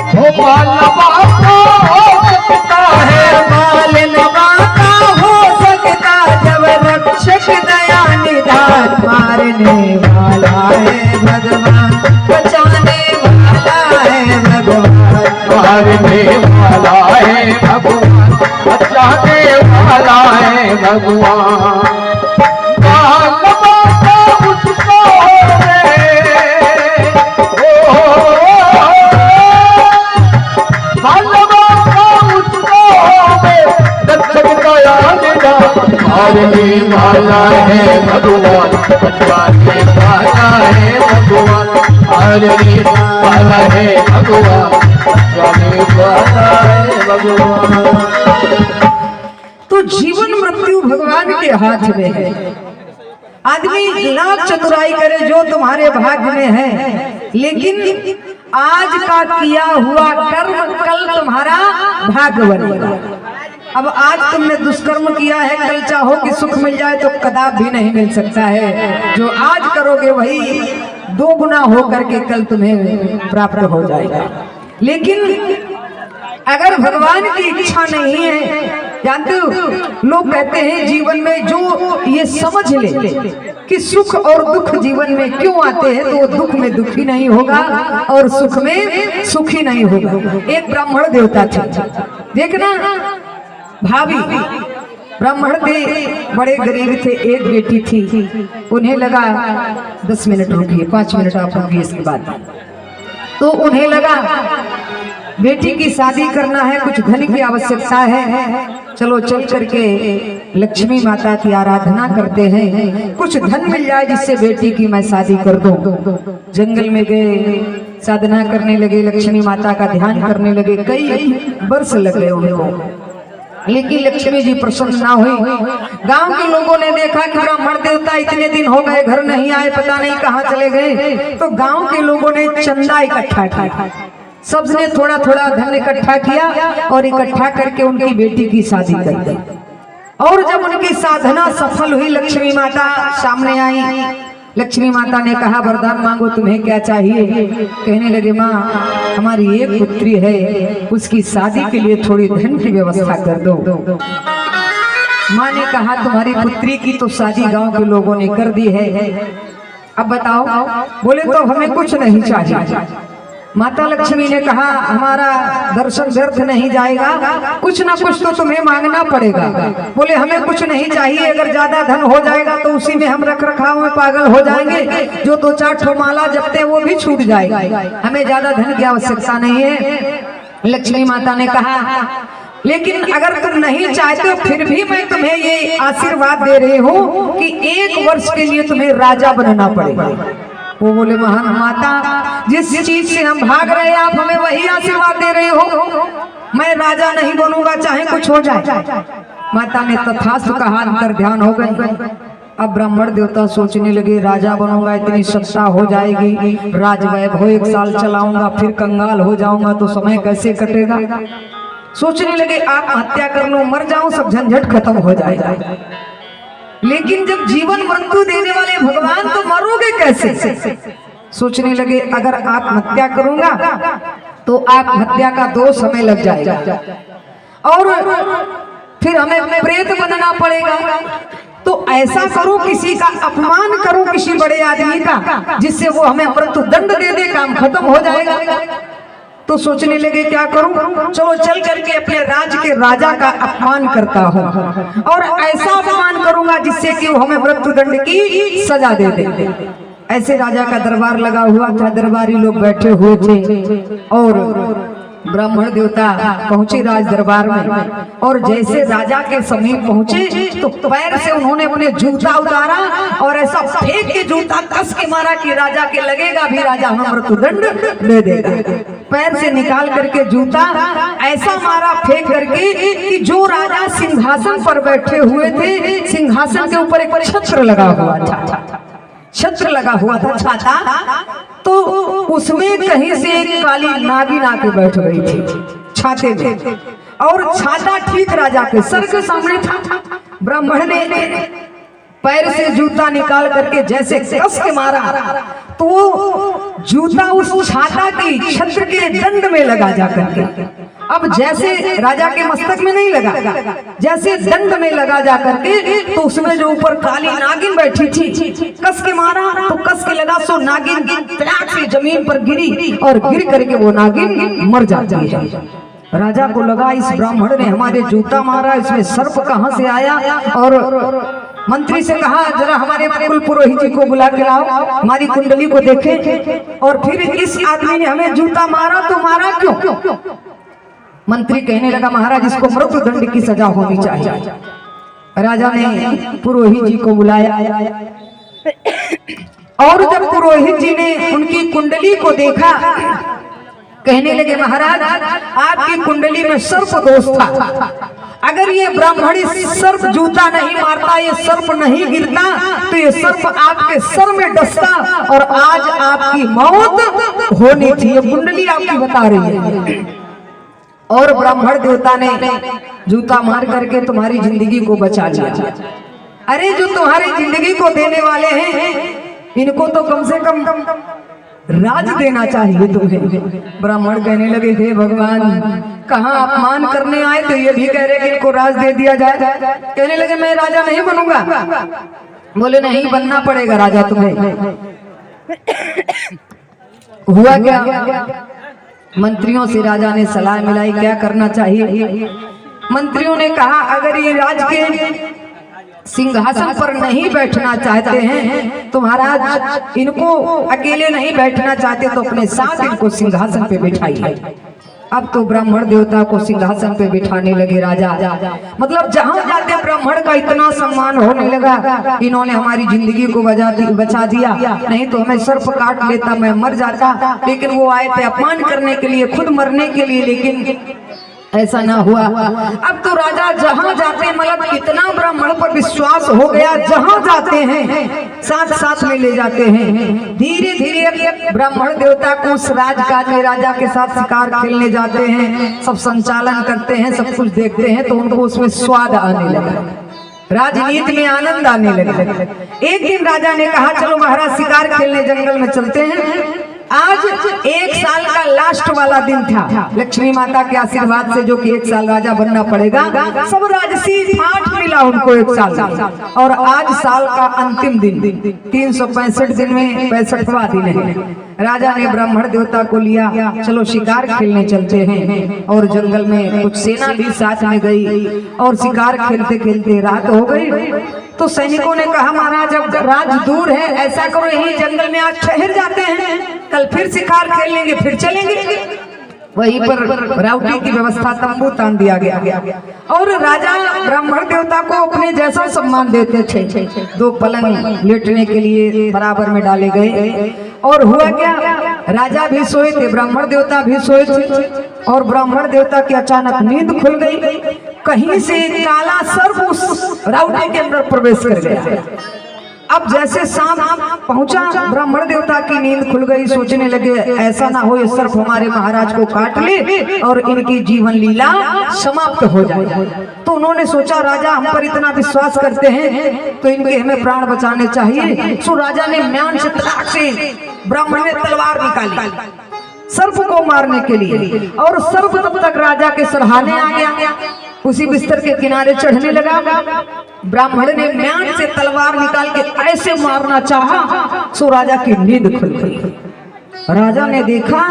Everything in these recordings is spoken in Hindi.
हो मालवा का हो सकता है, मालवा का हो सकता जब रक्षक दया निधान, मारने वाला है भगवान, बचाने वाला है भगवान, मारने वाला है भगवान, बचाने वाला है भगवान। मालवा का उसको मालवा का उसको रक्षक दया निधान, मारने वाला है भगवान, बचाने वाला है भगवान, मारने वाला है भगवान, बचाने वाला है भगवान। तो जीवन मृत्यु भगवान के हाथ में है। आदमी लाख चतुराई करे जो तुम्हारे भाग्य में है, लेकिन आज का किया हुआ कर्म कल तुम्हारा भाग्य बनेगा। अब आज तुमने दुष्कर्म किया है, कल चाहो कि सुख मिल जाए तो कदापि भी नहीं मिल सकता है। जो आज करोगे वही 2 गुना होकर के कल तुम्हें प्राप्त हो जाएगा। लेकिन अगर भगवान की इच्छा नहीं है, जानते हो लोग कहते हैं जीवन में जो ये समझ ले कि सुख और दुख जीवन में क्यों आते हैं, तो वो दुख में दुखी नहीं होगा और सुख में सुखी नहीं होगा। एक ब्राह्मण देवता थे, देखना भाभी ब्राह्मण थे, बड़े गरीब थे, एक बेटी थी। उन्हें लगा 10 मिनट रुकिए, 5 मिनट आप रुकिए, इसके बाद तो उन्हें लगा बेटी की शादी करना है, कुछ धन की आवश्यकता है, चलो चल करके लक्ष्मी माता की आराधना करते हैं, कुछ धन मिल जाए जिससे बेटी की मैं शादी कर दूं। जंगल में गए, साधना करने लगे, लक्ष्मी माता का ध्यान करने लगे, कई वर्ष लग गए उनको, लेकिन लक्ष्मी जी प्रसन्न ना हुई। गांव के लोगों ने देखा कि ब्राह्मण देवता इतने दिन हो गए घर नहीं आए, पता नहीं कहाँ चले गए। तो गांव के लोगों ने चंदा इकट्ठा किया, सबने थोड़ा थोड़ा धन इकट्ठा किया और इकट्ठा करके उनकी बेटी की शादी कर दी। और जब उनकी साधना सफल हुई, लक्ष्मी माता सामने आई। लक्ष्मी माता ने कहा वरदान मांगो, तुम्हें क्या चाहिए? कहने लगे माँ हमारी एक पुत्री है, उसकी शादी के लिए थोड़ी धन की व्यवस्था कर दो। माँ ने कहा तुम्हारी पुत्री की तो शादी गांव के लोगों ने कर दी है, अब बताओ। बोले तो हमें कुछ नहीं चाहिए। माता लक्ष्मी ने कहा हमारा दर्शन व्यर्थ नहीं जाएगा, कुछ ना कुछ तो तुम्हें मांगना पड़ेगा। बोले हमें कुछ नहीं चाहिए, अगर ज्यादा धन हो जाएगा तो उसी में हम रख रखाव में पागल हो जाएंगे, जो 2-4 ठो माला जपते वो भी छूट जाएगा, हमें ज्यादा धन की आवश्यकता नहीं है। लक्ष्मी माता ने कहा लेकिन अगर तुम नहीं चाहते फिर भी मैं तुम्हें ये आशीर्वाद दे रही हूँ कि 1 वर्ष के लिए तुम्हें राजा बनना पड़ेगा। वो बोले महान माता जिस चीज से हम भाग रहे हैं आप हमें वही आशीर्वाद दे रहे हो, मैं राजा नहीं बनूंगा चाहे कुछ हो जाए। माता ने तथास्तु कहा, अंतर ध्यान हो गई। अब ब्राह्मण देवता सोचने लगे राजा बनूंगा इतनी सत्ता हो जाएगी, राजवैभव 1 साल चलाऊंगा फिर कंगाल हो जाऊंगा तो समय कैसे कटेगा। सोचने लगे आत्महत्या कर लो, मर जाऊं, सब झंझट खत्म हो जाएगा। लेकिन जब जीवन मृत्यु देने वाले भगवान तो मरोगे कैसे। सोचने लगे अगर आत्महत्या करूंगा तो आत्महत्या का 2 समय लग जाएगा और फिर हमें प्रेत बनना पड़ेगा। तो ऐसा करो किसी का अपमान करो, किसी बड़े आदमी का, जिससे वो हमें मृत्यु दंड दे दे, काम खत्म हो जाएगा। तो सोचने लगे क्या करूं, चलो चल करके अपने राज्य के राजा का अपमान करता हूं और ऐसा अपमान करूंगा जिससे कि वो हमें मृत्युदंड की सजा दे दे। ऐसे राजा का दरबार लगा हुआ था, दरबारी लोग बैठे हुए थे और ब्राह्मण देवता पहुंचे राज दरबार में। और जैसे राजा के समीप पहुंचे तो पैर से उन्होंने अपने जूता उतारा और ऐसा फेंक के जूता कस के मारा कि राजा के लगेगा भी राजा हमें मृत्युदंड दे देगा। पैर से निकाल करके जूता ऐसा मारा फेंक करके कि जो राजा सिंहासन पर बैठे हुए थे, सिंहासन के ऊपर एक छत्र लगा हुआ था, छत्र लगा हुआ था छाता, तो उसमें कहीं से एक काली नागिन आके बैठ गई थी छाते में और छाता ठीक राजा के सर के सामने था। ब्राह्मण ने पैर से जूता निकाल करके जैसे कस के मारा तो वो जूता उस छाता की छत्र के दंड में लगा जा करके। अब जैसे राजा के मस्तक में नहीं लगा, जैसे दंड में लगा जा करके तो उसमें जो ऊपर काली नागिन बैठी थी, कस के मारा तो कस के लगा, सो नागिन तड़ाक से जमीन पर गिरी और गिर करके वो नागिन मर जाती है। राजा को लगा इस ब्राह्मण ने हमारे जूता मारा, इसमें सर्प कहाँ से आया, और मंत्री से कहा जरा हमारे कुल पुरोहित जी को बुला के लाओ, हमारी कुंडली को देखें, और फिर इस आदमी ने हमें जूता मारा तो मारा क्यों? मंत्री कहने लगा महाराज इसको मृत्युदंड की सजा होनी चाहिए। राजा ने पुरोहित जी को बुलाया और जब पुरोहित जी ने उनकी कुंडली को देखा कहने लगे महाराज आपकी कुंडली में सर्प दोष था, अगर ये ब्राह्मणी सर्प जूता नहीं मारता, ये सर्प नहीं गिरता तो ये सर्प आपके सर में डसता और आज आपकी मौत होनी थी। ये कुंडली आपकी बता रही है। और ब्राह्मण देवता ने जूता मार करके तुम्हारी जिंदगी को बचा लिया। अरे जो तुम्हारी जिंदगी को देने वाले हैं इनको तो कम से कम राज देना चाहिए तुम्हें। ब्राह्मण कहने लगे हे भगवान कहाँ अपमान करने आए तो ये भी कह रहे कि इनको राज दे दिया जाए। कहने लगे मैं राजा नहीं बनूंगा। बोले नहीं बनना पड़ेगा राजा तुम्हें। हुआ क्या, मंत्रियों से राजा ने सलाह मिलाई क्या करना चाहिए। मंत्रियों ने कहा अगर ये राज के सिंहासन पर नहीं बैठना चाहते हैं तो महाराज इनको अकेले नहीं बैठना चाहते तो अपने साथ इनको सिंहासन पे बिठाइए। अब तो ब्राह्मण देवता को सिंहासन पे बिठाने लगे राजा। मतलब जहां जाते ब्राह्मण का इतना सम्मान होने लगा, इन्होंने हमारी जिंदगी को बचा दिया, नहीं तो हमें सर्प काट लेता, मैं मर जाता। लेकिन वो आए थे अपमान करने के लिए, खुद मरने के लिए, लेकिन ऐसा ना हुआ। अब तो राजा जहां जाते हैं मतलब इतना ब्राह्मण पर विश्वास हो गया, जहां जाते हैं साथ साथ में ले जाते हैं। धीरे धीरे ब्राह्मण देवता को उस राजकाज में राजा के साथ शिकार खेलने जाते हैं, सब संचालन करते हैं, सब कुछ देखते हैं तो उनको उसमें स्वाद आने लगा, राजनीति में आनंद आने लगा। एक दिन राजा ने कहा चलो महाराज शिकार खेलने जंगल में चलते हैं। आज 1 साल का लास्ट वाला दिन था, लक्ष्मी माता के आशीर्वाद से जो कि 1 साल राजा बनना पड़ेगा, सब राजसी ठाठ मिला उनको 1 साल। और आज साल का अंतिम दिन, 365 दिन में 65वां दिन है। राजा ने ब्राह्मण देवता को लिया, चलो शिकार खेलने चलते हैं। और जंगल में कुछ सेना भी साथ में गई और शिकार खेलते खेलते रात हो गई। तो सैनिकों ने कहा महाराज अब राज दूर है, ऐसा करो यही जंगल में आज ठहर जाते हैं, कल फिर शिकार खेल लेंगे, फिर चलेंगे। वहीं पर राउटी की व्यवस्था, तंबू तान दिया गया। और राजा ब्राह्मण देवता को अपने जैसा सम्मान देते थे। 2 पलंग लेटने के लिए बराबर में डाले गए। और हुआ क्या, राजा भी सोए थे, ब्राह्मण देवता भी सोए थे। और ब्राह्मण देवता की अचानक नींद खुल गई, कहीं से काला सर्प उस राउटी के अंदर प्रवेश कर गया। अब जैसे सांप पहुंचा, ब्राह्मण देवता की नींद खुल गई, सोचने लगे ऐसा ना हो ये सर्प हमारे महाराज को काट ले और इनकी जीवन लीला समाप्त हो जाए। तो उन्होंने सोचा राजा हम पर इतना विश्वास करते हैं तो इनके हमें प्राण बचाने चाहिए। सो राजा ने म्यान से तलाक से ब्राह्मण ने तलवार निकाली सर्प को मारने के लिए। और सर्प तब तक राजा के सरहाने आ गया, उसी बिस्तर के किनारे चढ़ने लगा। ब्राह्मण ने म्यान से तलवार निकाल के ऐसे मारना चाहा, सो राजा की नींद खुल गई। राजा ने देखा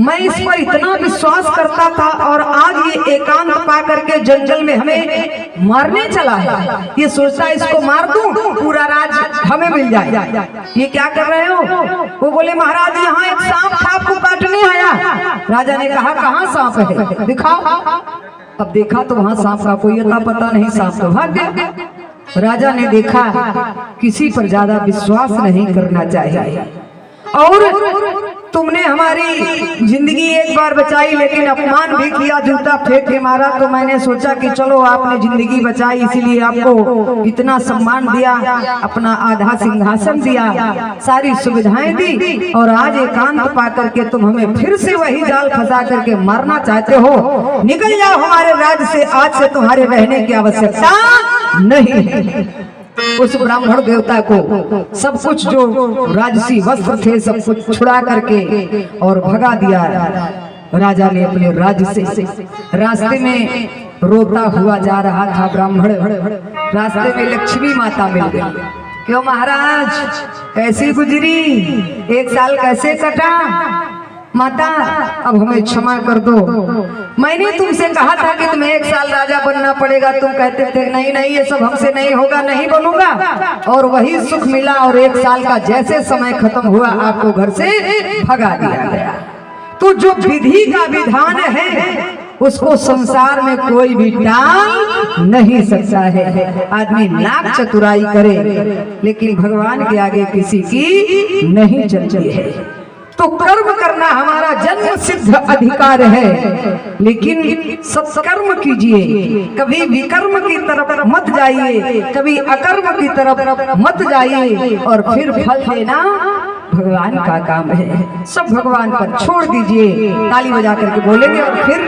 मैं इस पर इतना विश्वास करता था और आज ये एकांत पा करके जंगल में हमें मारने चला है। ये सोचता है इसको मार दूं पूरा राज हमें मिल जाए। ये क्या कर रहे हो? वो बोले महाराज यहाँ एक सांप था आपको काटने आया। राजा ने कहा कहाँ सांप है दिखाओ। अब देखा तो वहां सांप का कोई अता पता नहीं, सांप तो भाग गया। राजा ने देखा किसी पर ज्यादा विश्वास नहीं करना चाहिए और तुमने हमारी जिंदगी एक बार बचाई लेकिन अपमान भी किया, जूता फेंक के मारा। तो मैंने सोचा कि चलो आपने जिंदगी बचाई इसीलिए आपको इतना सम्मान दिया, अपना आधा सिंहासन दिया, सारी सुविधाएं दी और आज एकांत पा करके तुम हमें फिर से वही जाल फंसा करके मारना चाहते हो। निकल जाओ हमारे राज्य से, आज से तुम्हारे रहने की आवश्यकता नहीं है। उस ब्राह्मण देवता को सब कुछ जो राजसी वस्त्र थे सब कुछ छुड़ा करके और भगा दिया। राजा ने अपने राज्य से रास्ते में रोता हुआ जा रहा था ब्राह्मण, रास्ते में लक्ष्मी माता मिल गई। क्यों महाराज कैसी गुजरी, एक साल कैसे कटा? माता अब हमें क्षमा कर दो, मैंने तुमसे कहा था कि तुम्हें 1 साल राजा बनना पड़ेगा, तुम कहते थे नहीं नहीं ये सब हमसे नहीं होगा, नहीं बनूंगा, और वही सुख मिला और 1 साल का जैसे समय खत्म हुआ आपको घर से भगा दिया गया। तो जो विधि का विधान है उसको संसार में कोई भी टाल नहीं सकता है। आदमी लाख चतुराई करे लेकिन भगवान के आगे किसी की नहीं चलती है। तो कर्म करना हमारा जन्म सिद्ध अधिकार है, लेकिन सत्कर्म कीजिए, कभी विकर्म की तरफ मत जाइए, कभी अकर्म की तरफ मत जाइए, और फिर फल देना भगवान का काम है। सब भगवान पर छोड़ दीजिए। ताली बजा करके बोलेंगे और फिर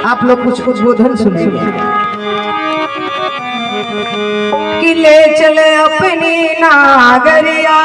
आप लोग कुछ उद्बोधन सुनेंगे। कि ले चले अपनी नागरिया